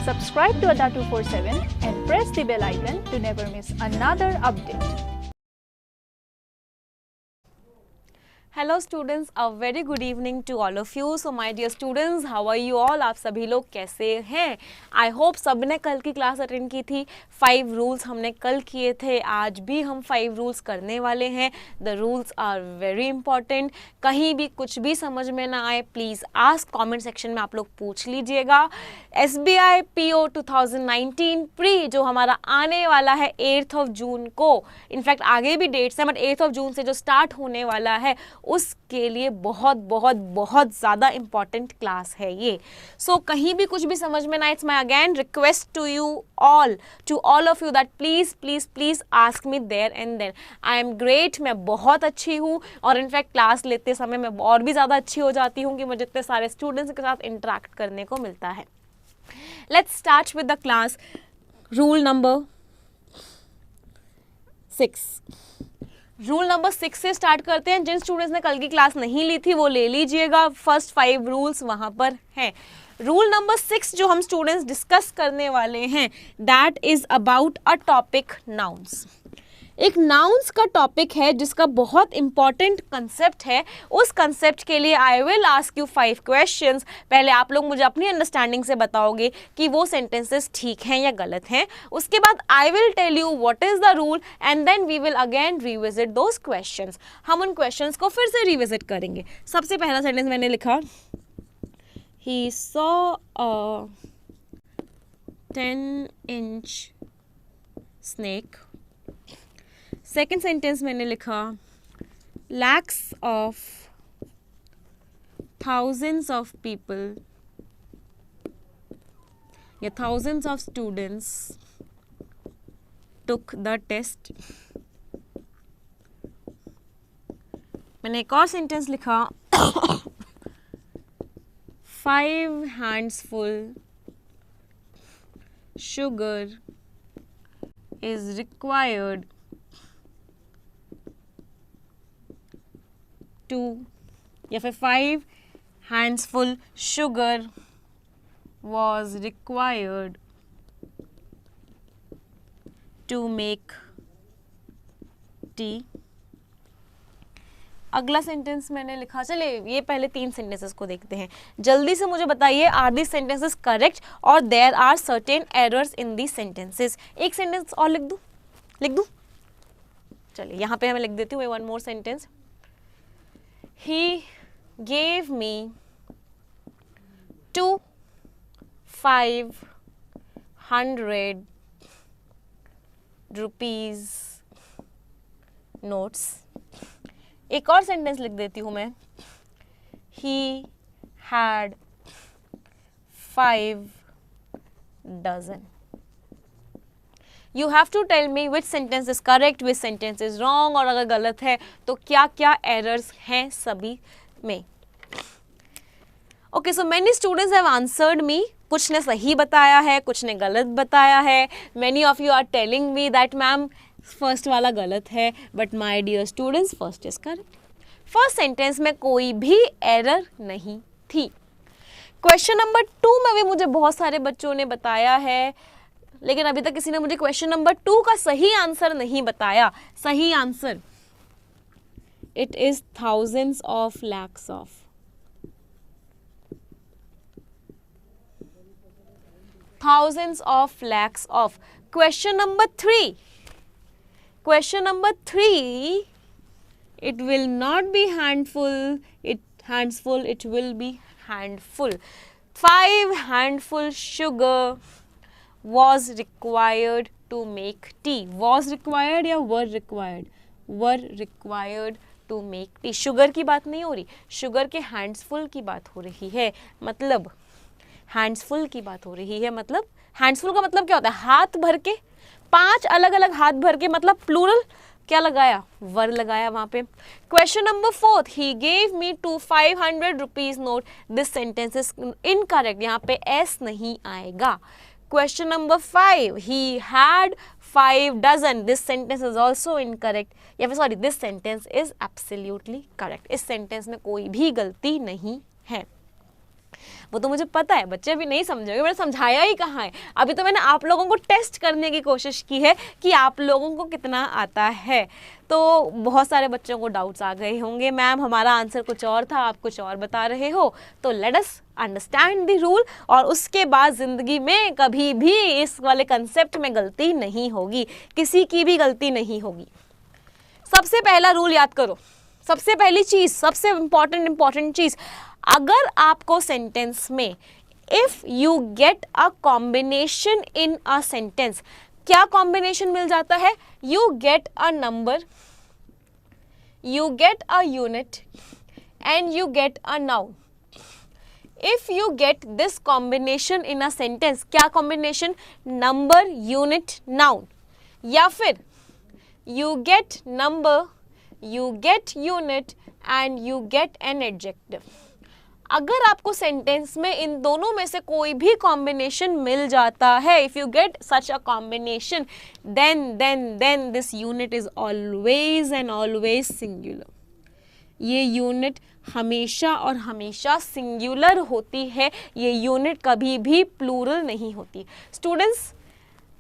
Subscribe to Ada 247 and press the bell icon to never miss another update. Hello students, a very good evening to all of you. So my dear students, how are you all? आप सभी लोग कैसे हैं? I hope सब ने कल की class attend की थी. 5 रूल्स हमने कल किए थे, आज भी हम 5 रूल्स करने वाले हैं. The rules are very important. कहीं भी कुछ भी समझ में ना आए, प्लीज़ आस्क. कमेंट सेक्शन में आप लोग पूछ लीजिएगा. SBI PO 2019 प्री जो हमारा आने वाला है 8th of जून को, इनफैक्ट आगे भी डेट्स हैं बट 8th of जून से जो स्टार्ट होने वाला है उसके लिए बहुत बहुत बहुत ज़्यादा इम्पॉर्टेंट क्लास है ये. सो कहीं भी कुछ भी समझ में ना, it's my again request to you all, to all of you that please please please ask me there and then. I am great, मैं बहुत अच्छी हूँ और इनफैक्ट क्लास लेते समय मैं और भी ज़्यादा अच्छी हो जाती हूँ कि मुझे इतने सारे स्टूडेंट्स के साथ इंटरेक्ट करने को मिलता है. Let's start with the class. Rule number 6. Rule number 6 से स्टार्ट करते हैं. जिन स्टूडेंट्स ने कल की क्लास नहीं ली थी वो ले लीजिएगा, फर्स्ट 5 रूल्स वहाँ पर हैं. रूल नंबर 6 जो हम स्टूडेंट्स डिस्कस करने वाले हैं, that is about a topic nouns. एक नाउन्स का टॉपिक है जिसका बहुत इंपॉर्टेंट कंसेप्ट है. उस कंसेप्ट के लिए I will ask you 5 questions. पहले आप लोग मुझे अपनी अंडरस्टैंडिंग से बताओगे कि वो सेंटेंसेस ठीक हैं या गलत हैं. उसके बाद I will tell you what is the rule and then we will again revisit those questions. हम उन क्वेश्चंस को फिर से रिविजिट करेंगे. सबसे पहला सेंटेंस मैंने लिखा, he saw a 10-inch snake. Second sentence मैंने लिखा, lakhs of thousands of people या thousands of students took the test. मैंने एक और सेंटेंस लिखा, 5 handsful sugar is required to, या फिर 5 handsful sugar was required to make tea. अगला सेंटेंस मैंने लिखा, चले ये पहले 3 सेंटेंसेस को देखते हैं. जल्दी से मुझे बताइए, आर दिस सेंटेंसेस करेक्ट और there are certain errors in this sentences. एक सेंटेंस और लिख दूँ. चलिए यहाँ पे मैं लिख देती हूँ one more sentence. He gave me 2 500 rupees notes. एक और सेंटेंस लिख देती हूँ मैं, He had 5 dozen. You have to tell me which sentence is correct, which sentence is wrong, और अगर गलत है तो क्या क्या errors हैं सभी में. Okay, so many students have answered me. कुछ ने सही बताया है, कुछ ने गलत बताया है. Many of you are telling me that ma'am first वाला गलत है, but my dear students first is correct. First sentence में कोई भी एरर नहीं थी. क्वेश्चन नंबर 2 में भी मुझे बहुत सारे बच्चों ने बताया है, लेकिन अभी तक किसी ने मुझे क्वेश्चन नंबर 2 का सही आंसर नहीं बताया. सही answer, it is thousands of lakhs of. Thousands of lakhs of. Question number 3. Question number 3, it will not be handful, handsful, it will be handful. 5 handful sugar was required to make tea. Was required या were required? Were required to make tea. Sugar की बात नहीं हो रही, sugar के हैंड्सफुल की बात हो रही है. मतलब हैंड्सफुल की बात हो रही है, मतलब हैंड्सफुल का मतलब क्या होता है? हाथ भर के, 5 अलग अलग हाथ भर के, मतलब प्लूरल क्या लगाया? वर लगाया वहां पे. Question number 4, he gave me 2 500 rupees note. This sentence is incorrect, यहाँ पे एस नहीं आएगा. Question number 5, he had 5 dozen. This sentence is also incorrect. या फिर sorry, this sentence is absolutely correct. इस sentence में कोई भी गलती नहीं है. वो तो मुझे पता है, बच्चे अभी नहीं समझेंगे, मैंने समझाया ही कहाँ है। अभी तो मैंने आप लोगों को टेस्ट करने की कोशिश की है कि आप लोगों को कितना आता है। तो बहुत सारे बच्चों को डाउट्स आ गए होंगे, मैम हमारा आंसर कुछ और था, आप कुछ और बता रहे हो। तो let us understand the rule, और उसके बाद ज़िंदगी में कभी भी इस वाले कंसेप्ट में गलती नहीं होगी, किसी की भी गलती नहीं होगी। सबसे पहला रूल याद करो, सबसे पहली चीज़, सबसे इम्पॉर्टेंट चीज़, अगर आपको सेंटेंस में if you get a combination in a sentence, क्या कॉम्बिनेशन मिल जाता है? You get a number, you get a unit and you get a noun. If you get this combination in a sentence, क्या combination? Number, unit, noun, या फिर you get number, you get unit and you get an adjective। अगर आपको sentence में इन दोनों में से कोई भी कॉम्बिनेशन मिल जाता है, if you get such a combination, then this unit is always and always singular। ये यूनिट हमेशा और हमेशा सिंगुलर होती है, ये यूनिट कभी भी प्लूरल नहीं होती। स्टूडेंट्स,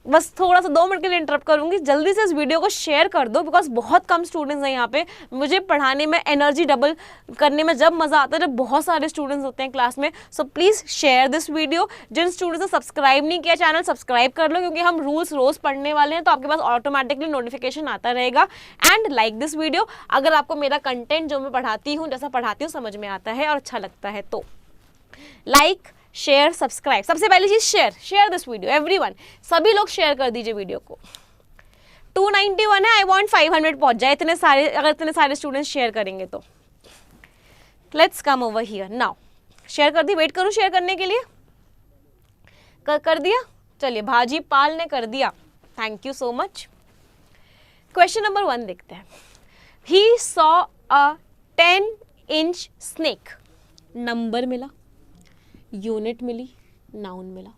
बस थोड़ा सा 2 मिनट के लिए इंटरप्ट करूंगी, जल्दी से इस वीडियो को शेयर कर दो, बिकॉज बहुत कम स्टूडेंट्स हैं यहाँ पे। मुझे पढ़ाने में एनर्जी डबल करने में जब मज़ा आता है जब बहुत सारे स्टूडेंट्स होते हैं क्लास में। So please share this video. जिन स्टूडेंट्स ने सब्सक्राइब नहीं किया चैनल, सब्सक्राइब कर लो, क्योंकि हम रूल्स रोज़ पढ़ने वाले हैं, तो आपके पास ऑटोमेटिकली नोटिफिकेशन आता रहेगा। एंड लाइक दिस वीडियो, अगर आपको मेरा कंटेंट जो मैं पढ़ाती हूँ, जैसा पढ़ाती हूँ, समझ में आता है और अच्छा लगता है तो लाइक, शेयर, सब्सक्राइब। सबसे पहली चीज शेयर दिस वीडियो, एवरीवन, सभी लोग शेयर कर दीजिए वीडियो को। 291 है, आई वांट 500 पहुंच जाए, इतने सारे, अगर इतने सारे स्टूडेंट्स शेयर करेंगे तो। Let's come over here now. Share कर दी, वेट करूं शेयर करने के लिए। कर दिया? चलिए, भाजी पाल ने कर दिया, thank you so much. Question number 1 देखते हैं। He saw a 10 inch snake. Number मिला, यूनिट मिली, नाउन मिला।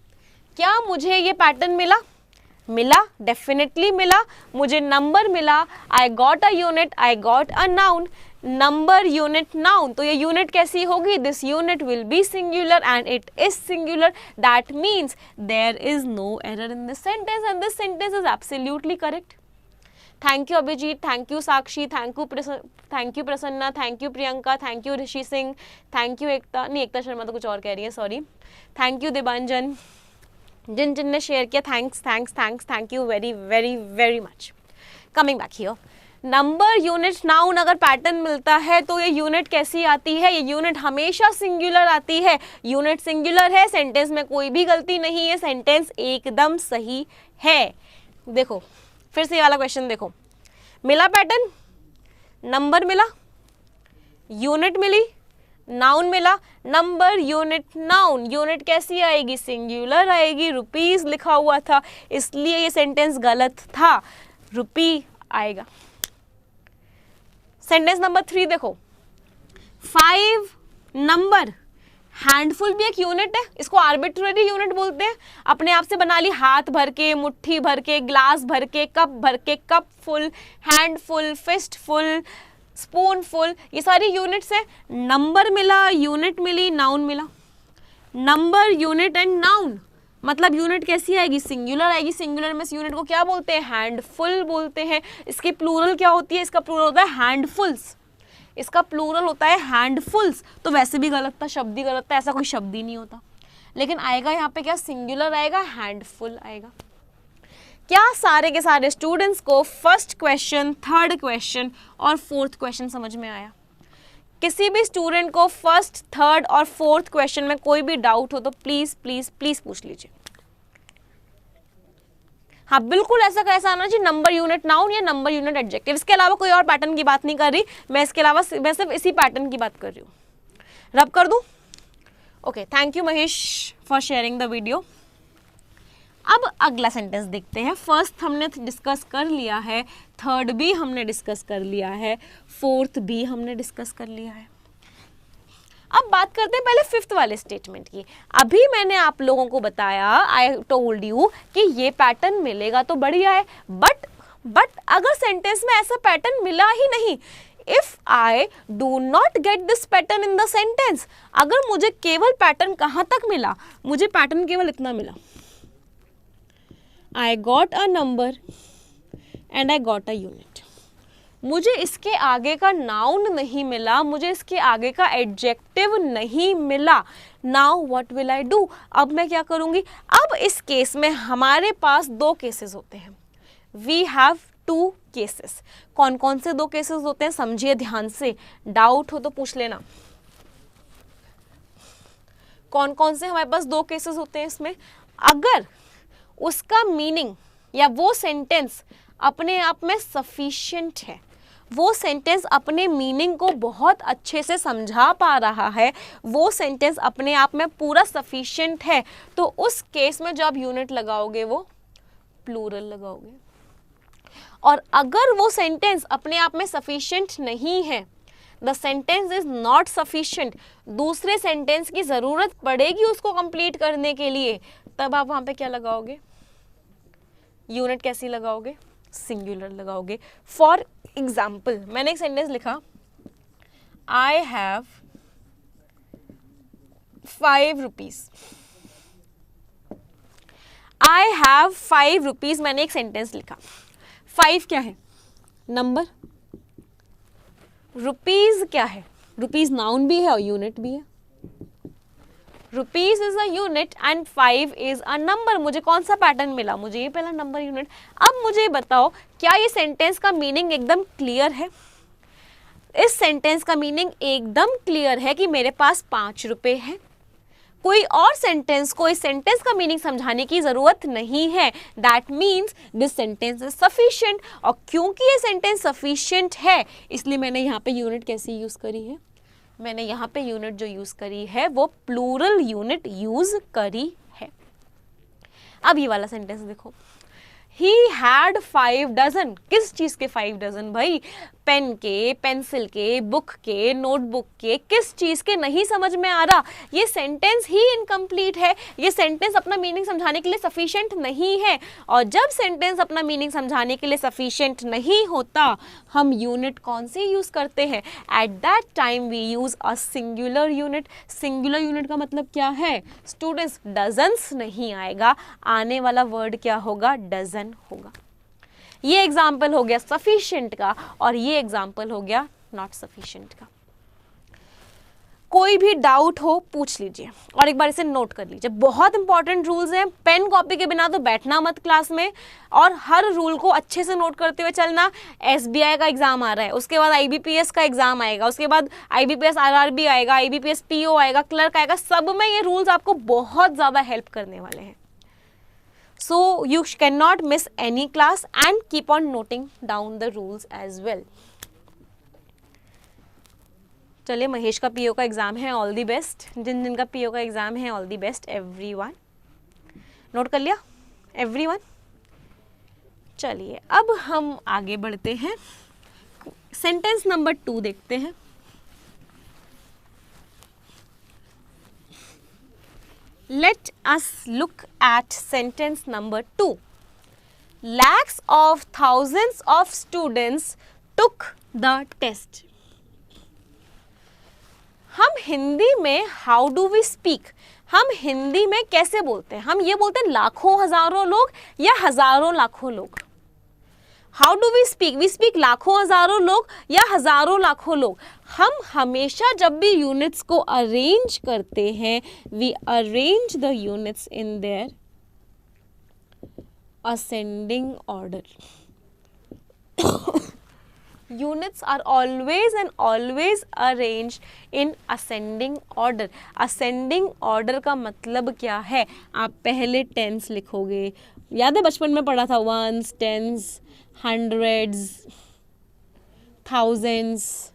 क्या मुझे ये पैटर्न मिला? डेफिनेटली मिला। मुझे नंबर मिला, I got a unit, I got a noun. Number, unit, noun, तो ये यूनिट कैसी होगी? This unit will be singular and it is singular, that means there is no error in this sentence and this sentence is absolutely correct. Thank you Abhijit, thank you Sakshi, thank you Prasanna, thank you Priyanka, thank you Rishi Singh, thank you Ekta Sharma तो कुछ और कह रही है, sorry. Thank you दिबांजन, जिन ने share किया, thank you very very very much. Coming back here, number, unit, noun अगर pattern मिलता है तो ये यूनिट कैसी आती है? ये यूनिट हमेशा सिंगुलर आती है। यूनिट सिंगुलर है, सेंटेंस में कोई भी गलती नहीं है, सेंटेंस एकदम सही है। देखो फिर से ये वाला क्वेश्चन देखो, मिला पैटर्न, नंबर मिला, यूनिट मिली, नाउन मिला। नंबर, यूनिट, नाउन, यूनिट कैसी आएगी? सिंगुलर आएगी। रुपीस लिखा हुआ था, इसलिए ये सेंटेंस गलत था, रुपी आएगा। सेंटेंस नंबर 3 देखो, 5 नंबर, हैंडफुल भी एक यूनिट है, इसको आर्बिट्ररी यूनिट बोलते हैं। अपने आप से बना ली, हाथ भर के, मुट्ठी भर के, ग्लास भर के, cup full, hand full, fist full, spoon full, ये सारी यूनिट्स है। नंबर मिला, यूनिट मिली, नाउन मिला। नंबर, यूनिट एंड नाउन, मतलब यूनिट कैसी आएगी? सिंगुलर आएगी। सिंगुलर में यूनिट को क्या बोलते हैं? हैंडफुल बोलते हैं। इसकी प्लूरल क्या होती है? इसका प्लूरल होता है हैंडफुल्स। इसका प्लूरल होता है हैंडफुल्स। तो वैसे भी गलत था, शब्द ही गलत था, ऐसा कोई शब्द ही नहीं होता। लेकिन आएगा यहाँ पे क्या? सिंगुलर आएगा, हैंडफुल आएगा। क्या सारे के सारे स्टूडेंट्स को फर्स्ट क्वेश्चन, थर्ड क्वेश्चन और फोर्थ क्वेश्चन समझ में आया? किसी भी स्टूडेंट को फर्स्ट, थर्ड और फोर्थ क्वेश्चन में कोई भी डाउट हो तो प्लीज प्लीज प्लीज पूछ लीजिए। हाँ, बिल्कुल ऐसा कैसा आना चाहिए, नंबर, यूनिट, नाउन या नंबर, यूनिट, एडजेक्टिव। इसके अलावा कोई और पैटर्न की बात नहीं कर रही मैं, इसके अलावा मैं सिर्फ इसी पैटर्न की बात कर रही हूँ। रब कर दूँ? Okay, thank you Mahesh for sharing the video. अब अगला सेंटेंस देखते हैं। फर्स्ट हमने डिस्कस कर लिया है, थर्ड भी हमने डिस्कस कर लिया है, फोर्थ भी हमने डिस्कस कर लिया है। अब बात करते हैं पहले फिफ्थ वाले स्टेटमेंट की। अभी मैंने आप लोगों को बताया, आई टोल्ड यू कि ये पैटर्न मिलेगा तो बढ़िया है, बट अगर सेंटेंस में ऐसा पैटर्न मिला ही नहीं, if I do not get this pattern in the sentence, अगर मुझे केवल पैटर्न कहाँ तक मिला, मुझे पैटर्न केवल इतना मिला, I got a number and I got a unit, मुझे इसके आगे का नाउन नहीं मिला, मुझे इसके आगे का एडजेक्टिव नहीं मिला, now what will I do, अब मैं क्या करूंगी। अब इस केस में हमारे पास दो केसेस होते हैं, वी हैव टू केसेस। कौन कौन से दो केसेस होते हैं समझिए ध्यान से, डाउट हो तो पूछ लेना। कौन कौन से हमारे पास दो केसेस होते हैं इसमें, अगर उसका मीनिंग या वो सेंटेंस अपने आप में सफिशिएंट है, वो सेंटेंस अपने मीनिंग को बहुत अच्छे से समझा पा रहा है, वो सेंटेंस अपने आप में पूरा सफिशिएंट है, तो उस केस में जो आप यूनिट लगाओगे वो प्लूरल लगाओगे। और अगर वो सेंटेंस अपने आप में सफिशिएंट नहीं है, the sentence is not sufficient, दूसरे सेंटेंस की जरूरत पड़ेगी उसको कंप्लीट करने के लिए, तब आप वहां पे क्या लगाओगे, यूनिट कैसी लगाओगे, सिंगुलर लगाओगे। फॉर एग्जाम्पल मैंने एक सेंटेंस लिखा, I have 5 rupees, I have 5 rupees, मैंने एक सेंटेंस लिखा। 5 क्या है, नंबर, रुपीज क्या है, रुपीज नाउन भी है और यूनिट भी है, rupees is a unit and 5 is a number. मुझे कौन सा पैटर्न मिला, मुझे ये पहला नंबर यूनिट। अब मुझे बताओ क्या ये सेंटेंस का मीनिंग एकदम क्लियर है, इस सेंटेंस का मीनिंग एकदम क्लियर है कि मेरे पास 5 रुपए है, कोई और सेंटेंस को इस सेंटेंस का मीनिंग समझाने की जरूरत नहीं है, that means this sentence is sufficient. और क्योंकि ये सेंटेंस सफिशिएंट है इसलिए मैंने यहाँ पे यूनिट कैसी यूज करी है, मैंने यहाँ पे यूनिट जो यूज करी है वो प्लूरल यूनिट यूज करी है। अब ये वाला सेंटेंस देखो, He had 5 डजन, किस चीज के 5 डजन भाई, पेन के, पेंसिल के, बुक के, नोटबुक के, किस चीज के, नहीं समझ में आ रहा, ये सेंटेंस ही इनकम्प्लीट है, ये सेंटेंस अपना मीनिंग समझाने के लिए सफिशिएंट नहीं है। और जब सेंटेंस अपना मीनिंग समझाने के लिए सफिशिएंट नहीं होता, हम यूनिट कौन सी यूज करते हैं, at that time we use a singular unit. Singular unit का मतलब क्या है स्टूडेंट्स, डजन्स नहीं आएगा, आने वाला वर्ड क्या होगा, डजन होगा। ये एग्जाम्पल हो गया सफिशिएंट का और ये एग्जाम्पल हो गया नॉट सफिशिएंट का। कोई भी डाउट हो पूछ लीजिए और एक बार इसे नोट कर लीजिए, बहुत इंपॉर्टेंट रूल्स हैं, पेन कॉपी के बिना तो बैठना मत क्लास में, और हर रूल को अच्छे से नोट करते हुए चलना। SBI का एग्जाम आ रहा है, उसके बाद IBPS का एग्जाम आएगा, उसके बाद IBPS RRB आएगा, IBPS PO आएगा, क्लर्क आएगा, सब में ये रूल्स आपको बहुत ज़्यादा हेल्प करने वाले हैं। So you cannot miss any class and keep on noting down the rules as well. चलिए, महेश का PO का एग्जाम है, ऑल दी बेस्ट। जिन जिन का PO का एग्जाम है, all the best everyone. Note कर लिया एवरीवन? चलिए अब हम आगे बढ़ते हैं, सेंटेंस नंबर 2 देखते हैं। Let us look at sentence number 2. Lakhs of thousands of students took the test. हम हिंदी में how do we speak? हम हिंदी में कैसे बोलते हैं? हम ये बोलते हैं लाखों हजारों लोग या हजारों लाखों लोग? How do we speak? We speak लाखों हजारों लोग या हजारों लाखों लोग? हम हमेशा जब भी यूनिट्स को अरेंज करते हैं, we arrange the units in their ascending order. Units are always and always arranged in ascending order. Ascending order का मतलब क्या है? आप पहले टेंस लिखोगे, याद है बचपन में पढ़ा था, ones, tens, hundreds, thousands,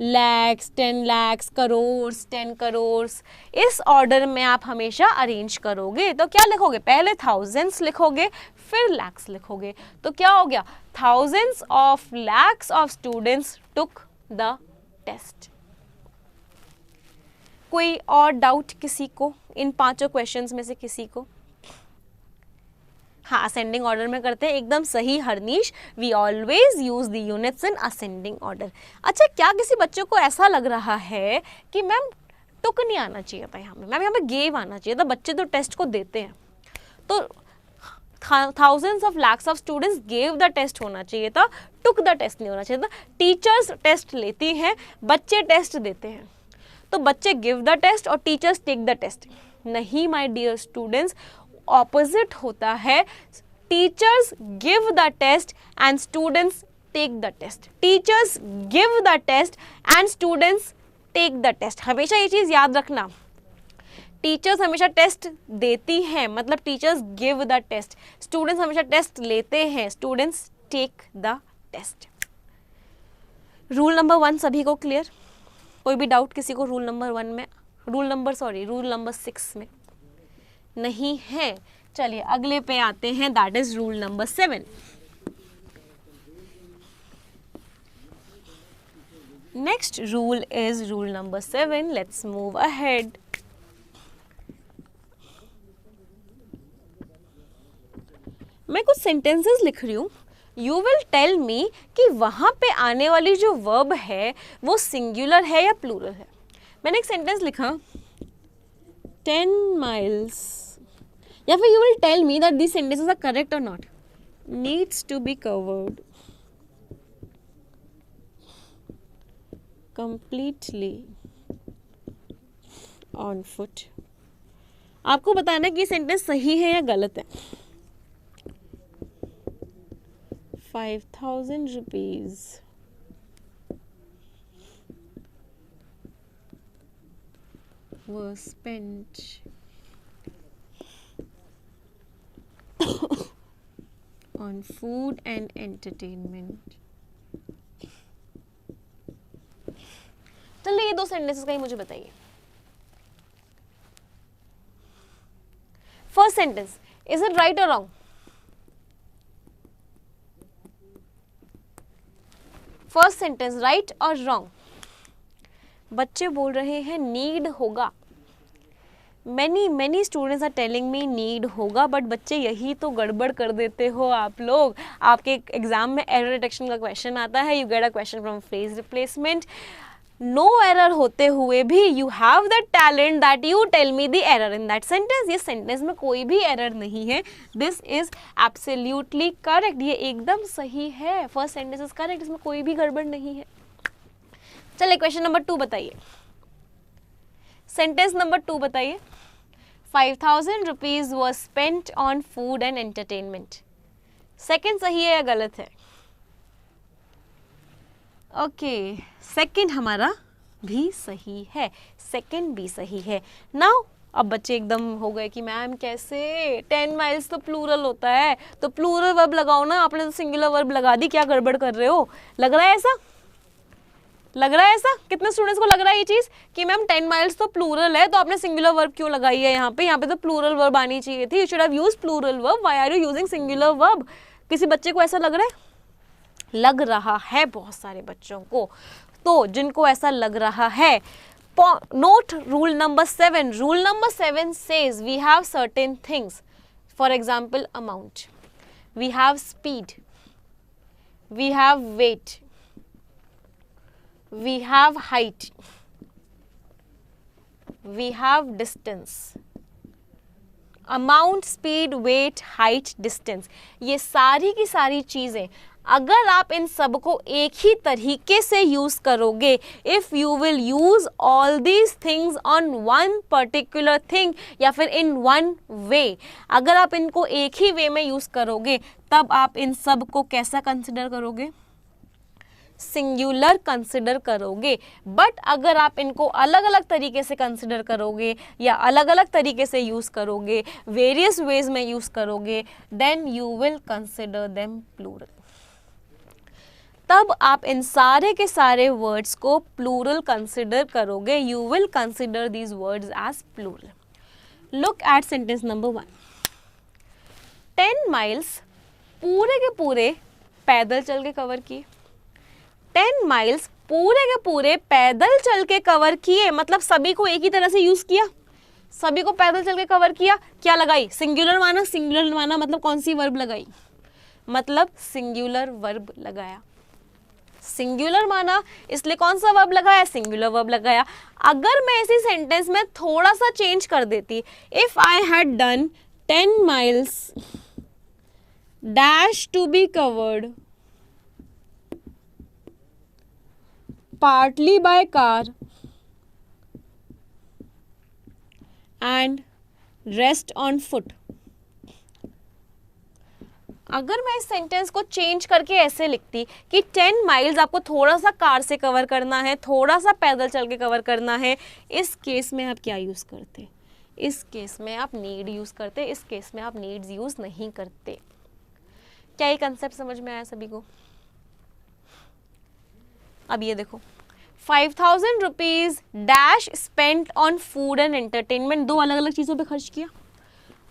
lakhs, 10 lakhs, crores, 10 crores, इस ऑर्डर में आप हमेशा अरेंज करोगे। तो क्या लिखोगे? पहले थाउजेंड्स लिखोगे, फिर लैक्स लिखोगे। तो क्या हो गया? Thousands of lakhs of students took the test. कोई और डाउट किसी को इन 5 क्वेश्चंस में से किसी को? हाँ, असेंडिंग ऑर्डर में करते हैं, एकदम सही Harneesh, we always use the units in ascending order. अच्छा, क्या किसी बच्चे को ऐसा लग रहा है कि मैम टुक नहीं आना चाहिए था यहाँ पे, मैम यहाँ पे गेव आना चाहिए था? बच्चे तो टेस्ट को देते हैं, तो thousands of lakhs of students gave the test होना चाहिए था, took the टेस्ट नहीं होना चाहिए था। टीचर्स टेस्ट लेती हैं, बच्चे टेस्ट देते हैं, तो बच्चे गिव द टेस्ट और टीचर्स टेक द टेस्ट। नहीं माय डियर स्टूडेंट्स, ऑपोजिट होता है, teachers give the test and students take the test. Teachers give the test and students take the test. हमेशा ये चीज़ याद रखना, टीचर्स हमेशा टेस्ट देती हैं, मतलब teachers give the test, students हमेशा टेस्ट लेते हैं, students take the test. Rule number 1 सभी को क्लियर? कोई भी डाउट किसी को रूल नंबर 1 में, रूल नंबर 6 में नहीं है? चलिए अगले पे आते हैं, that is rule number 7। Next rule is rule number 7। Let's move ahead. मैं कुछ सेंटेंसेस लिख रही हूँ, यू विल टेल मी कि वहाँ पे आने वाली जो वर्ब है वो सिंगुलर है या प्लूरल है। मैंने एक सेंटेंस लिखा 10 miles, या फिर you will tell me that this sentences are correct और not. Needs to be covered completely on foot। आपको बताना कि ये सेंटेंस सही है या गलत है। 5,000 rupees were spent on food and entertainment। चलिए ये दो सेंटेंसेस का ही मुझे बताइए। First sentence, is it right और रॉन्ग? फर्स्ट सेंटेंस राइट और रॉन्ग? बच्चे बोल रहे हैं नीड होगा। many students are telling me need होगा, बट बच्चे यही तो गड़बड़ कर देते हो आप लोग। आपके एग्जाम में एरर डिटेक्शन का क्वेश्चन आता है, you get a question from phrase replacement, no error होते हुए भी you have that talent that you tell me the error in that sentence. ये सेंटेंस में कोई भी एरर नहीं है, दिस इज एब्सोल्युटली करेक्ट, ये एकदम सही है। फर्स्ट सेंटेंस इज करेक्ट, इसमें कोई भी गड़बड़ नहीं है। चलिए क्वेश्चन नंबर 2 बताइए, सेंटेंस नंबर 2 बताइए। 5,000 rupees was spent on food and entertainment। Second सही है या गलत है? ओके, सेकेंड हमारा भी सही है, सेकेंड भी सही है। नाउ अब बच्चे एकदम हो गए कि मैम कैसे, 10 miles तो प्लूरल होता है, तो प्लूरल वर्ब लगाओ ना, आपने तो सिंगुलर वर्ब लगा दी, क्या गड़बड़ कर रहे हो? लग रहा है ऐसा? लग रहा है ऐसा? कितने स्टूडेंट्स को लग रहा है ये चीज़ कि मैम 10 miles तो प्लूरल है, तो आपने सिंगुलर वर्ब क्यों लगाई है यहाँ पे? यहाँ पे तो प्लूरल वर्ब आनी चाहिए थी, you should have used plural verb, why are you using singular verb? किसी बच्चे को ऐसा लग रहा है? लग रहा है बहुत सारे बच्चों को। तो जिनको ऐसा लग रहा है, note rule number 7. Rule number 7 says we have certain things. For example, amount. We have speed. We have weight. We have height. We have distance. Amount, speed, weight, height, distance. ये सारी की सारी चीज़ें अगर आप इन सब को एक ही तरीके से यूज़ करोगे, if you will use all these things on one particular thing या फिर इन वन वे, अगर आप इनको एक ही वे में यूज़ करोगे, तब आप इन सब को कैसा कंसिडर करोगे? सिंगुलर कंसिडर करोगे। बट अगर आप इनको अलग अलग तरीके से कंसिडर करोगे या अलग अलग तरीके से यूज़ करोगे, वेरियस वेज में यूज़ करोगे, then you will consider them plural. तब आप इन सारे के सारे वर्ड्स को प्लूरल कंसिडर करोगे, you will consider these words as plural. Look at sentence number 1। 10 miles पूरे के पूरे पैदल चल के कवर किए। 10 miles पूरे के पूरे पैदल चल के कवर किए, मतलब सभी को एक ही तरह से यूज़ किया, सभी को पैदल चल के कवर किया, क्या लगाई, सिंगुलर माना, सिंगुलर माना मतलब कौन सी वर्ब लगाई, मतलब सिंगुलर वर्ब लगाया, सिंगुलर माना इसलिए कौन सा वर्ब लगाया, सिंगुलर वर्ब लगाया। अगर मैं इसी सेंटेंस में थोड़ा सा चेंज कर देती, if I had done 10 miles dash to be covered partly by car and rest on foot। अगर मैं इस सेंटेंस को चेंज करके ऐसे लिखती कि 10 miles आपको थोड़ा सा कार से कवर करना है, थोड़ा सा पैदल चल के कवर करना है, इस केस में आप क्या यूज़ करते, इस केस में आप नीड यूज़ करते, इस केस में आप नीड्स यूज़ नहीं करते। क्या ये कंसेप्ट समझ में आया सभी को? अब ये देखो, 5000 rupees dash spent on food and entertainment, दो अलग अलग चीज़ों पे खर्च किया,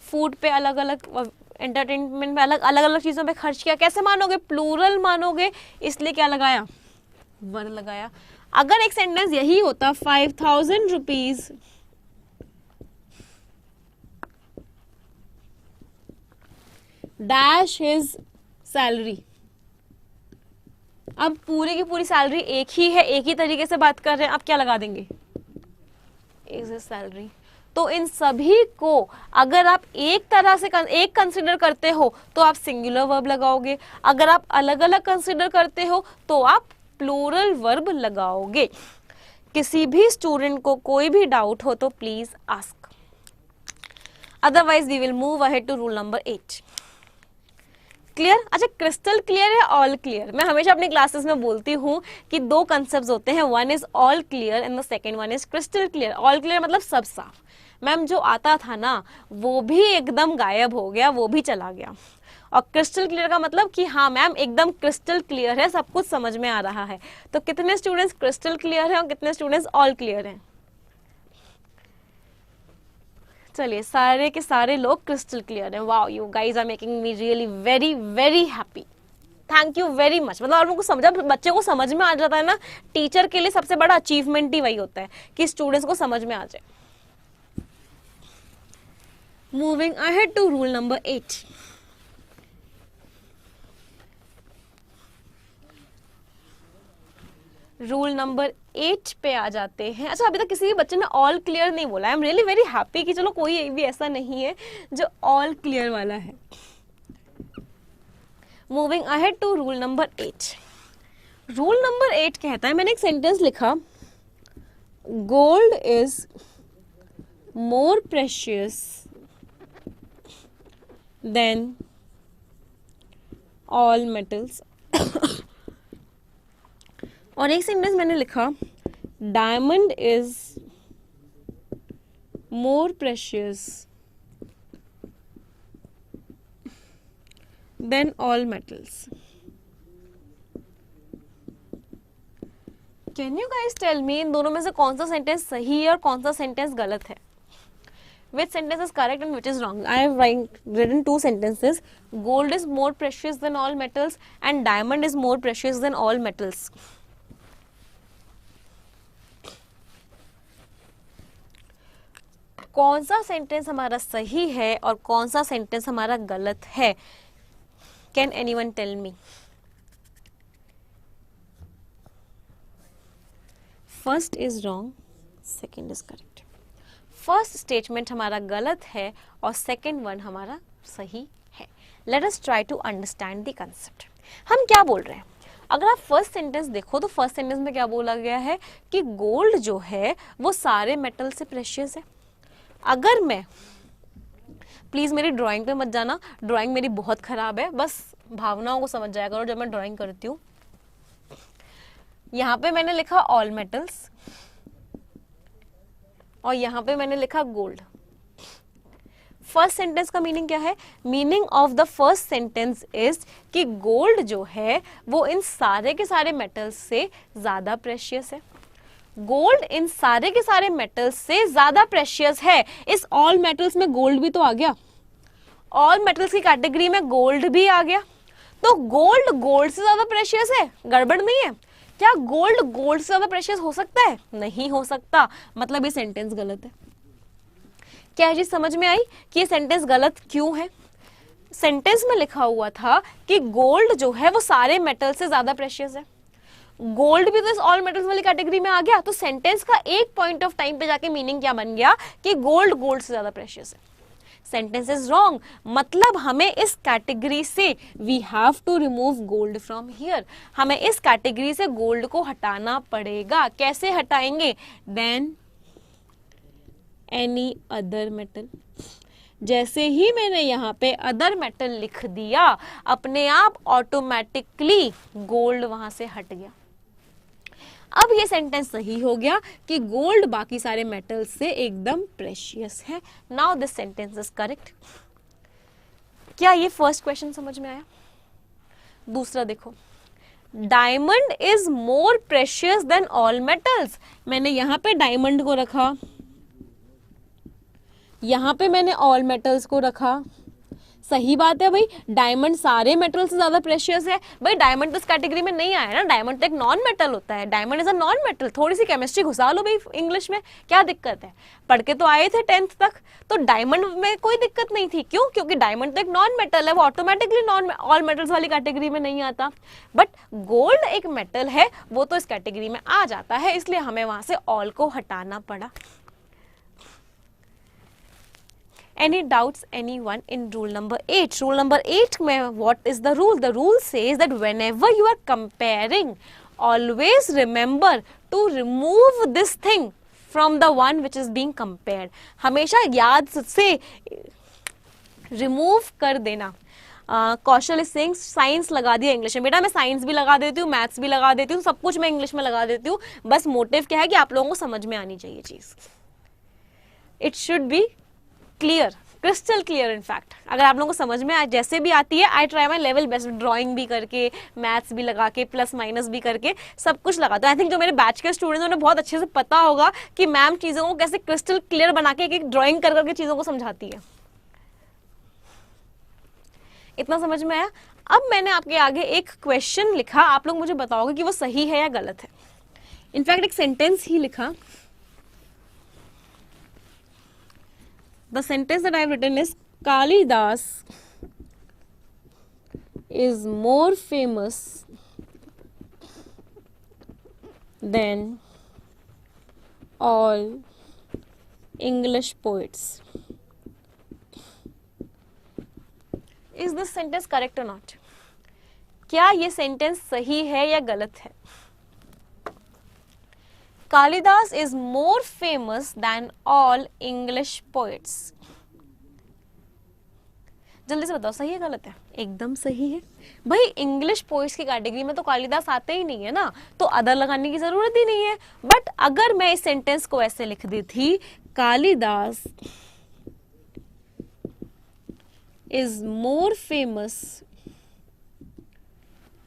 फूड पे अलग अलग, एंटरटेनमेंट पे अलग अलग चीज़ों पे खर्च किया। कैसे मानोगे, प्लूरल मानोगे, इसलिए क्या लगाया, वर लगाया। अगर एक सेंटेंस यही होता 5000 रुपीज़ डैश हिज सैलरी, अब पूरी की पूरी सैलरी एक ही है, एक ही तरीके से बात कर रहे हैं, आप क्या लगा देंगे, इज हिज सैलरी। तो इन सभी को अगर आप एक तरह से एक कंसिडर करते हो तो आप सिंगुलर वर्ब लगाओगे, अगर आप अलग अलग कंसिडर करते हो तो आप प्लूरल वर्ब लगाओगे। किसी भी स्टूडेंट को कोई भी डाउट हो तो please ask, otherwise we will move ahead to rule number 8। Clear? अच्छा, क्रिस्टल क्लियर है ऑल क्लियर? मैं हमेशा अपनी क्लासेस में बोलती हूँ कि दो कंसेप्ट होते हैं, one is all clear and the second one is crystal clear. All clear मतलब सब साफ, मैम जो आता था ना वो भी एकदम गायब हो गया, वो भी चला गया। और क्रिस्टल क्लियर का मतलब कि हाँ मैम एकदम क्रिस्टल क्लियर है, सब कुछ समझ में आ रहा है। तो कितने स्टूडेंट्स क्रिस्टल क्लियर हैं और कितने स्टूडेंट्स ऑल क्लियर हैं? चलिए, सारे के सारे लोग क्रिस्टल क्लियर हैं। Wow, you guys are making me really very very happy, thank you very much. मतलब आप लोगों को समझा, बच्चे को समझ में आ जाता है ना, टीचर के लिए सबसे बड़ा अचीवमेंट ही वही होता है कि स्टूडेंट्स को समझ में आ जाए। Moving ahead to rule number 8। Rule number 8 पे आ जाते हैं। अच्छा, अभी तक किसी भी बच्चे ने ऑल क्लियर नहीं बोला। I am really very happy कि चलो कोई भी ऐसा नहीं है जो ऑल क्लियर वाला है। Moving ahead to rule number 8। Rule number 8 कहता है, मैंने एक सेंटेंस लिखा, gold is more precious than all metals. और एक सेंटेंस मैंने लिखा, diamond is more precious than all metals. Can you guys tell me इन दोनों में से कौन सा सेंटेंस सही है और कौन सा सेंटेंस गलत है? Which sentence is correct and which is wrong? I have written two sentences. Gold is more precious than all metals and diamond is more precious than all metals. कौन सा सेंटेंस हमारा सही है और कौन सा सेंटेंस हमारा गलत है? Can anyone tell me? First is wrong, second is correct. First statement हमारा गलत है और सेकेंड वन हमारा सही है। Let us try to understand the concept. हम क्या बोल रहे हैं? अगर आप फर्स्ट सेंटेंस देखो तो फर्स्ट सेंटेंस में क्या बोला गया है कि गोल्ड जो है वो सारे मेटल से प्रेशियस है। अगर मैं, प्लीज़ मेरी ड्राइंग पे मत जाना, ड्राइंग मेरी बहुत ख़राब है, बस भावनाओं को समझ जाया करो जब मैं ड्राइंग करती हूँ। यहाँ पे मैंने लिखा ऑल मेटल्स और यहाँ पे मैंने लिखा गोल्ड। फर्स्ट सेंटेंस का मीनिंग क्या है? Meaning of the first sentence is कि गोल्ड जो है वो इन सारे के सारे मेटल्स से ज्यादा प्रेशियस है। गोल्ड इन सारे के सारे मेटल्स से ज्यादा प्रेशियस है। इस ऑल मेटल्स में गोल्ड भी तो आ गया, ऑल मेटल्स की कैटेगरी में गोल्ड भी आ गया, तो गोल्ड गोल्ड से ज्यादा प्रेशियस है। गड़बड़ नहीं है क्या? गोल्ड गोल्ड से ज्यादा प्रेशियस हो सकता है? नहीं हो सकता, मतलब ये सेंटेंस गलत है। क्या ये चीज समझ में आई कि ये सेंटेंस गलत क्यों है? सेंटेंस में लिखा हुआ था कि गोल्ड जो है वो सारे मेटल से ज्यादा प्रेशियस है। गोल्ड भी तो इस ऑल मेटल्स वाली कैटेगरी में आ गया, तो सेंटेंस का एक पॉइंट ऑफ टाइम पे जाके मीनिंग क्या बन गया कि गोल्ड से ज्यादा प्रेशियस है। सेंटेंस इज रॉन्ग, मतलब हमें इस कैटेगरी से we have to remove gold from here, हमें इस कैटेगरी से गोल्ड को हटाना पड़ेगा। कैसे हटाएंगे? Than any other metal. जैसे ही मैंने यहाँ पे अदर मेटल लिख दिया, अपने आप ऑटोमेटिकली गोल्ड वहां से हट गया। अब ये सेंटेंस सही हो गया कि गोल्ड बाकी सारे मेटल्स से एकदम प्रेशियस है। Now this sentence is correct. क्या ये फर्स्ट क्वेश्चन समझ में आया? दूसरा देखो, diamond is more precious than all metals. मैंने यहां पे डायमंड को रखा, यहां पे मैंने ऑल मेटल्स को रखा। सही बात है भाई, डायमंड सारे मेटल से ज्यादा प्रेशियस है। भाई डायमंड तो इस कैटेगरी में नहीं आया ना, डायमंड तो एक नॉन मेटल होता है, diamond is a non metal. थोड़ी सी केमिस्ट्री घुसा लो भाई इंग्लिश में, क्या दिक्कत है? पढ़ के तो आए थे 10th तक, तो डायमंड में कोई दिक्कत नहीं थी। क्यों? क्योंकि डायमंड तो एक नॉन मेटल है, वो ऑटोमेटिकली नॉन ऑल मेटल्स वाली कैटेगरी में नहीं आता। बट गोल्ड एक मेटल है, वो तो इस कैटेगरी में आ जाता है, इसलिए हमें वहां से ऑल को हटाना पड़ा। Any doubts anyone in rule number 8? Rule number 8 में what is the rule? The rule says that whenever you are comparing, always remember to remove this thing from the one which is being compared. हमेशा याद से remove कर देना। कौशल is saying science लगा दिया English में। बेटा मैं साइंस भी लगा देती हूँ, मैथ्स भी लगा देती हूँ, सब कुछ मैं इंग्लिश में लगा देती हूँ। बस मोटिव क्या है कि आप लोगों को समझ में आनी चाहिए चीज। It should be clear, crystal clear. In fact अगर आप लोगों को समझ में जैसे भी आती है, I try my level best, drawing भी करके, मैथ्स भी लगा के, प्लस माइनस भी करके, सब कुछ लगाता हूँ। आई थिंक जो मेरे बैच के स्टूडेंट्स उन्हें बहुत अच्छे से पता होगा कि मैम चीज़ों को कैसे क्रिस्टल क्लियर बना के एक ड्राइंग कर करके चीज़ों को समझाती है। इतना समझ में आया? अब मैंने आपके आगे एक क्वेश्चन लिखा, आप लोग मुझे बताओगे कि वो सही है या गलत है। इनफैक्ट एक सेंटेंस ही लिखा। The sentence that I have written is Kalidas is more famous than all English poets. Is this sentence correct or not? क्या ये सेंटेंस सही है या गलत है? Kalidas is more famous than all English poets. जल्दी से बताओ सही है गलत है? एकदम सही है भाई। इंग्लिश पोइट्स की कैटेगरी में तो कालिदास आते ही नहीं है ना, तो अदर लगाने की जरूरत ही नहीं है। बट अगर मैं इस सेंटेंस को ऐसे लिख दी थी, Kalidas is more famous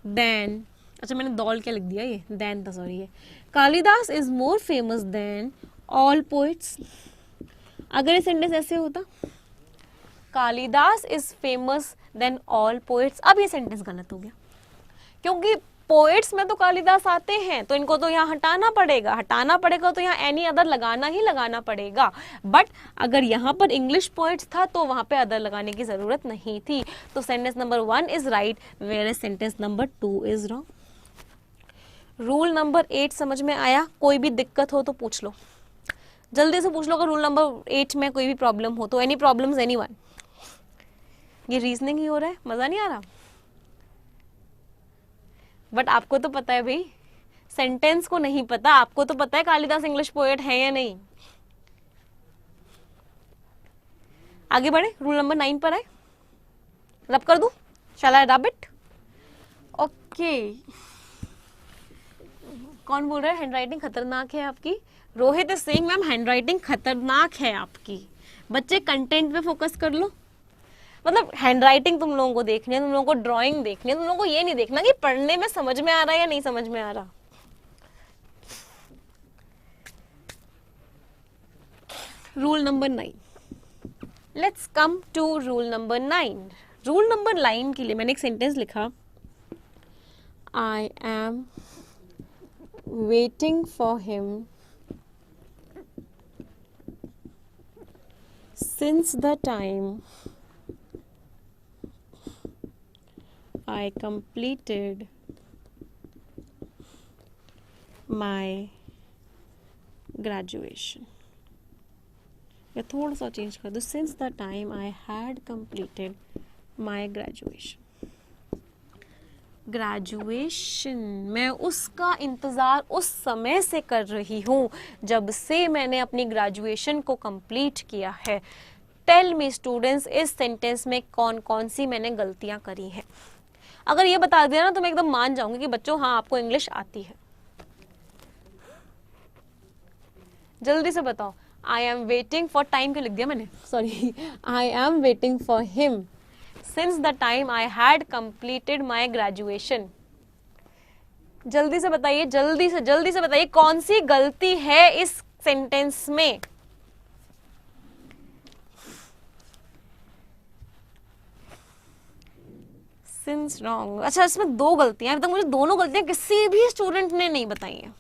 than, अच्छा मैंने दौल क्या लिख दिया, ये देन था, सॉरी। ये Kalidas is more famous than all poets. अगर ये सेंटेंस ऐसे होता, Kalidas is famous than all poets, अब ये सेंटेंस गलत हो गया, क्योंकि पोइट्स में तो कालिदास आते हैं, तो इनको तो यहाँ हटाना पड़ेगा तो यहाँ एनी अदर लगाना ही लगाना पड़ेगा। बट अगर यहाँ पर इंग्लिश पोइट्स था तो वहां पे अदर लगाने की जरूरत नहीं थी। तो sentence number 1 is right, whereas sentence number 2 is wrong. Rule number 8 समझ में आया? कोई भी दिक्कत हो तो पूछ लो, जल्दी से पूछ लो अगर रूल नंबर 8 में कोई भी प्रॉब्लम हो तो। Any problems anyone? ये रीजनिंग ही हो रहा है, मजा नहीं आ रहा? बट आपको तो पता है भाई, सेंटेंस को नहीं पता, आपको तो पता है कालिदास इंग्लिश पोएट है या नहीं। आगे बढ़े, रूल नंबर 9 पर आए। रब कर दूं? शैल आई रब इट? ओके। कौन बोल रहा है हैंडराइटिंग खतरनाक है आपकी? Rohit is saying ma'am handwriting खतरनाक है आपकी। बच्चे कंटेंट पे फोकस कर लो। मतलब हैंडराइटिंग तुम लोगों को देखनी है, तुम लोगों को ड्राइंग देखनी है, तुम लोगों को ये नहीं देखना कि पढ़ने में समझ में आ रहा है या नहीं समझ में आ रहा। Rule number 9। Let's come to rule number 9। Rule number 9 के लिए मैंने एक सेंटेंस लिखा, I am waiting for him since the time I completed my graduation, या थोड़ा सा चेंज कर दो, since the time I had completed my graduation. Graduation, मैं उसका इंतज़ार उस समय से कर रही हूँ जब से मैंने अपनी ग्रेजुएशन को कंप्लीट किया है. टेल मी स्टूडेंट्स, इस सेंटेंस में कौन कौन सी मैंने गलतियाँ करी हैं. अगर ये बता दिया ना तो मैं एकदम मान जाऊंगी कि बच्चों हाँ आपको इंग्लिश आती है. जल्दी से बताओ. आई एम वेटिंग फॉर टाइम क्यों लिख दिया मैंने, sorry, I am waiting for him since the time I had completed my graduation. जल्दी से बताइए, जल्दी से बताइए कौन सी गलती है इस सेंटेंस में. since wrong. अच्छा, इसमें दो गलतियां, अभी तक मुझे दोनों गलतियां किसी भी स्टूडेंट ने नहीं बताई हैं.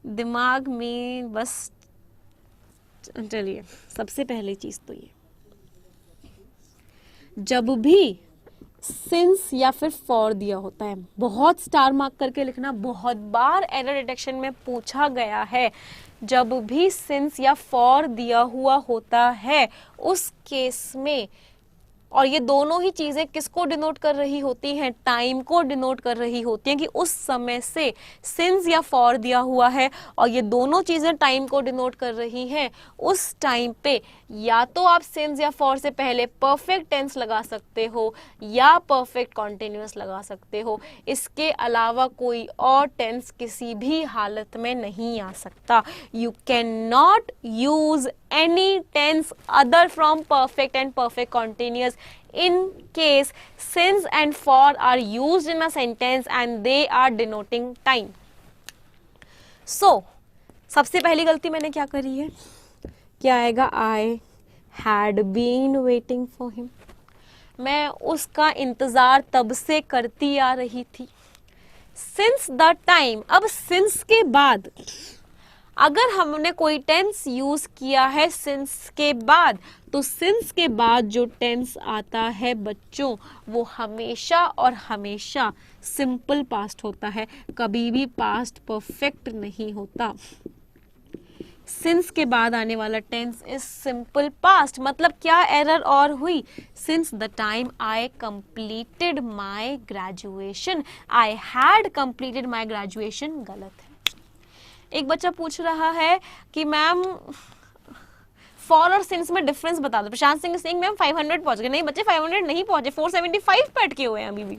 दिमाग में बस, चलिए सबसे पहली चीज तो ये, जब भी सिंस या फिर फॉर दिया होता है, बहुत स्टार मार्क करके लिखना, बहुत बार एरर डिटेक्शन में पूछा गया है. जब भी सिंस या फॉर दिया हुआ होता है उस केस में, और ये दोनों ही चीज़ें किसको डिनोट कर रही होती हैं, टाइम को डिनोट कर रही होती हैं कि उस समय से सिंस या फॉर दिया हुआ है और ये दोनों चीज़ें टाइम को डिनोट कर रही हैं. उस टाइम पे या तो आप सिंस या फॉर से पहले परफेक्ट टेंस लगा सकते हो या परफेक्ट कॉन्टिन्यूअस लगा सकते हो. इसके अलावा कोई और टेंस किसी भी हालत में नहीं आ सकता. You can not use any tense other from perfect and perfect continuous in case since and for are used in a sentence and they are denoting time. So सबसे पहली गलती मैंने क्या करी है, क्या आएगा, I had been waiting for him. मैं उसका इंतजार तब से करती आ रही थी. Since the time, अब since के बाद अगर हमने कोई टेंस यूज किया है सिंस के बाद, तो सिंस के बाद जो टेंस आता है बच्चों वो हमेशा और हमेशा सिंपल पास्ट होता है, कभी भी पास्ट परफेक्ट नहीं होता. सिंस के बाद आने वाला टेंस इज सिंपल पास्ट. मतलब क्या एरर और हुई, since the time I completed my graduation, I had completed my graduation, गलत है. एक बच्चा पूछ रहा है कि मैम फॉर और सिंस में डिफरेंस बता दो. प्रशांत सिंह मैम 500 पहुंच गए. नहीं बच्चे 500 नहीं पहुंचे, 475 पे अटके हुए हैं अभी भी.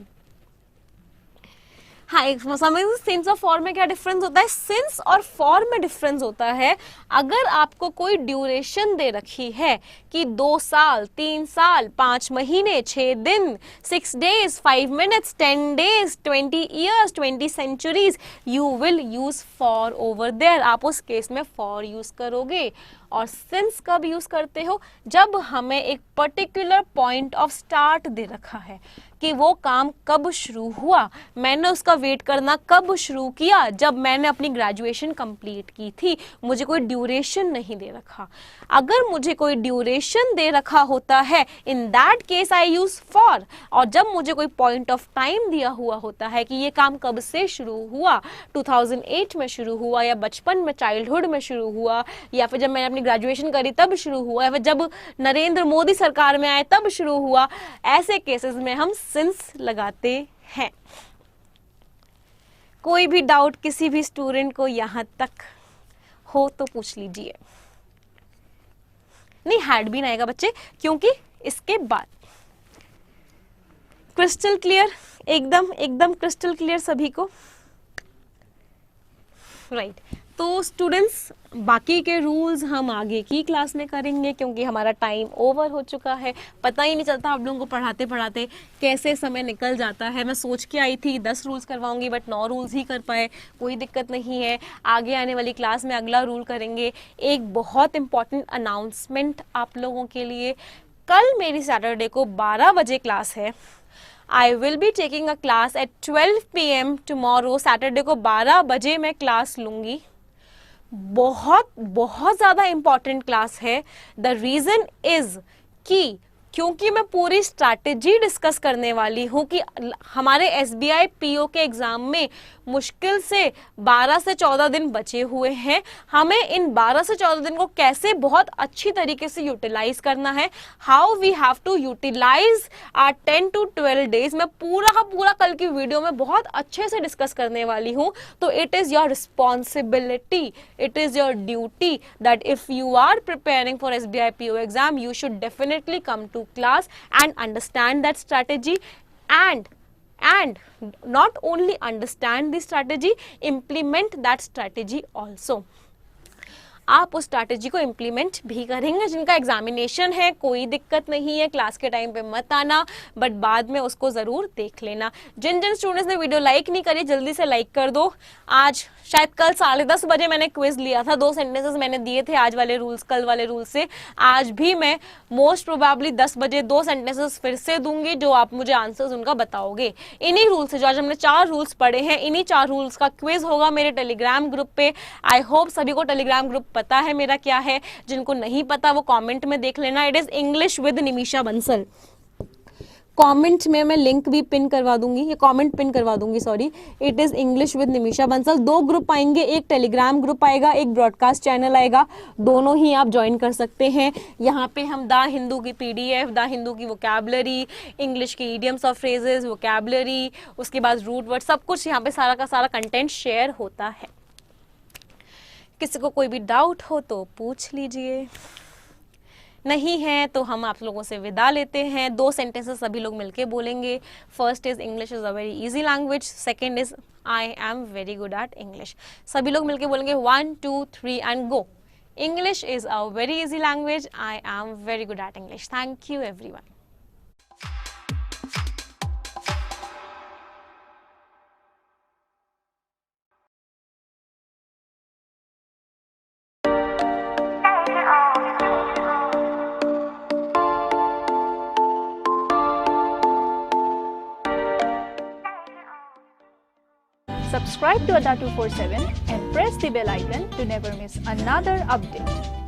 हाँ, एक समझ, सिंस और फॉर में क्या डिफरेंस होता है. सिंस और फॉर में डिफरेंस होता है अगर आपको कोई ड्यूरेशन दे रखी है कि 2 साल, 3 साल, 5 महीने, 6 दिन, 6 days, 5 minutes, 10 days, 20 years, 20 centuries, you will use for over there. आप उस केस में फॉर यूज करोगे. और सिंस कब यूज करते हो, जब हमें एक पर्टिकुलर पॉइंट ऑफ स्टार्ट दे रखा है कि वो काम कब शुरू हुआ, मैंने उसका वेट करना कब शुरू किया, जब मैंने अपनी ग्रेजुएशन कंप्लीट की थी. मुझे कोई ड्यूरेशन नहीं दे रखा. अगर मुझे कोई ड्यूरेशन दे रखा होता है, in that case I use for. और जब मुझे कोई पॉइंट ऑफ टाइम दिया हुआ होता है कि ये काम कब से शुरू हुआ, 2008 में शुरू हुआ, या बचपन में, चाइल्डहुड में शुरू हुआ, या फिर जब मैंने अपनी ग्रेजुएशन करी तब शुरू हुआ, या फिर जब नरेंद्र मोदी सरकार में आए तब शुरू हुआ, ऐसे केसेस में हम सिंस लगाते हैं. कोई भी डाउट किसी भी स्टूडेंट को यहां तक हो तो पूछ लीजिए. नहीं, हैड बीन आएगा बच्चे, क्योंकि इसके बाद. क्रिस्टल क्लियर, एकदम क्रिस्टल क्लियर सभी को, राइट. तो स्टूडेंट्स, बाकी के रूल्स हम आगे की क्लास में करेंगे क्योंकि हमारा टाइम ओवर हो चुका है. पता ही नहीं चलता आप लोगों को पढ़ाते पढ़ाते कैसे समय निकल जाता है. मैं सोच के आई थी 10 रूल्स करवाऊंगी, बट 9 रूल्स ही कर पाए. कोई दिक्कत नहीं है, आगे आने वाली क्लास में अगला रूल करेंगे. एक बहुत इंपॉर्टेंट अनाउंसमेंट आप लोगों के लिए, कल मेरी सैटरडे को 12 बजे क्लास है. I will be taking a class at 12 PM tomorrow. Saturday को 12 बजे मैं क्लास लूँगी. बहुत बहुत ज़्यादा इम्पॉर्टेंट क्लास है। द रीज़न इज़ कि क्योंकि मैं पूरी स्ट्रैटेजी डिस्कस करने वाली हूँ कि हमारे SBI PO के एग्ज़ाम में मुश्किल से 12 से 14 दिन बचे हुए हैं। हमें इन 12 से 14 दिन को कैसे बहुत अच्छी तरीके से यूटिलाइज करना है, how we have to utilise our 10 to 12 days. मैं पूरा का पूरा कल की वीडियो में बहुत अच्छे से डिस्कस करने वाली हूँ। तो it is your responsibility, it is your duty that if you are preparing for SBI PO exam, you should definitely come to class and understand that strategy, and not only understand the strategy, implement that strategy also. आप उस strategy को implement भी करेंगे। जिनका examination है कोई दिक्कत नहीं है, क्लास के टाइम पे मत आना, बट बाद में उसको ज़रूर देख लेना। जिन जिन स्टूडेंट्स ने वीडियो लाइक नहीं करी जल्दी से लाइक कर दो। आज शायद कल 10:30 बजे मैंने क्विज लिया था, 2 सेंटेंसेस मैंने दिए थे आज वाले रूल्स, कल वाले रूल्स से। आज भी मैं मोस्ट प्रोबेबली 10 बजे 2 सेंटेंसेस फिर से दूंगी, जो आप मुझे आंसर्स उनका बताओगे। इन्हीं रूल्स से, जो आज हमने 4 रूल्स पढ़े हैं, इन्हीं 4 रूल्स का क्विज होगा मेरे टेलीग्राम ग्रुप पे। आई होप सभी को टेलीग्राम ग्रुप पता है मेरा क्या है। जिनको नहीं पता वो कमेंट में देख लेना। It is English with Nimisha Bansal. Comment में मैं लिंक भी पिन करवा दूंगी, ये कमेंट पिन करवा दूंगी, sorry. It is English with Nimisha Bansal. 2 group आएंगे, एक टेलीग्राम ग्रुप आएगा, एक ब्रॉडकास्ट चैनल आएगा। दोनों ही आप ज्वाइन कर सकते हैं। यहाँ पे हम द हिंदू की PDF, द हिंदू की वोकैबुलरी, इंग्लिश की इडियम्स और फ्रेजेस, वोकैबुलरी, उसके बाद रूट वर्ड, सब कुछ यहाँ पे सारा का सारा कंटेंट शेयर होता है। किसी को कोई भी डाउट हो तो पूछ लीजिए, नहीं है तो हम आप लोगों से विदा लेते हैं। 2 सेंटेंसेस सभी लोग मिलके बोलेंगे। First is English is a very easy language, second is I am very good at English. सभी लोग मिलके बोलेंगे 1 2 3 and go. English is a very easy language, I am very good at English. Thank you everyone. Subscribe to Ada 247 and press the bell icon to never miss another update.